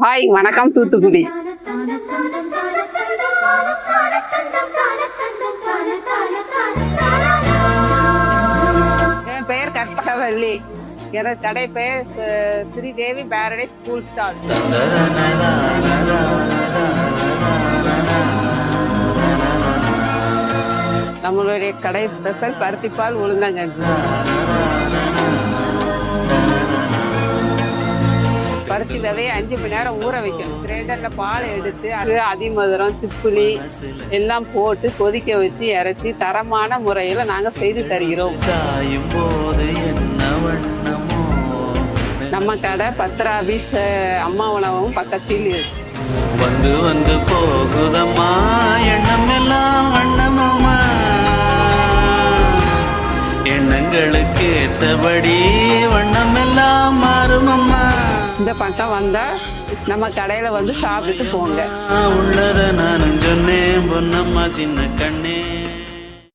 Hi, வணக்கம் தூத்துக்குடி. என் பெயர் கற்பகவல்லி. எனது கடை பெயர் ஸ்ரீதேவி பேரடைஸ் ஸ்கூல் ஸ்டால். நம்மளுடைய கடை ஸ்பெஷல் பருத்திப்பால் உளுந்தங்கஞ்சி. பருத்தி விதையை 5 மணி நேரம் ஊற வைக்கணும். கிரைண்டரில் பால் எடுத்து அது அதிமதுரம் திப்புளி எல்லாம் போட்டு கொதிக்க வச்சு இறைச்சி தரமான முறையில் நாங்கள் செய்து தருகிறோம். நம்ம கடை பத்திராபீஸ் அம்மா உணவும் பக்கத்தில் இருக்கு. வந்து வந்து போகுதம்மா எண்ணம் எல்லாம் வண்ணமம்மா, எண்ணங்களுக்கு ஏத்தபடி வண்ணம் எல்லாம் மாறுமம்மா. இந்த பக்கம் வந்தா நம்ம கடையில வந்து சாப்பிட்டுட்டு போங்க. உள்ளத நானும் சொன்னேன் பொன்னம்மா சின்ன கண்ணே.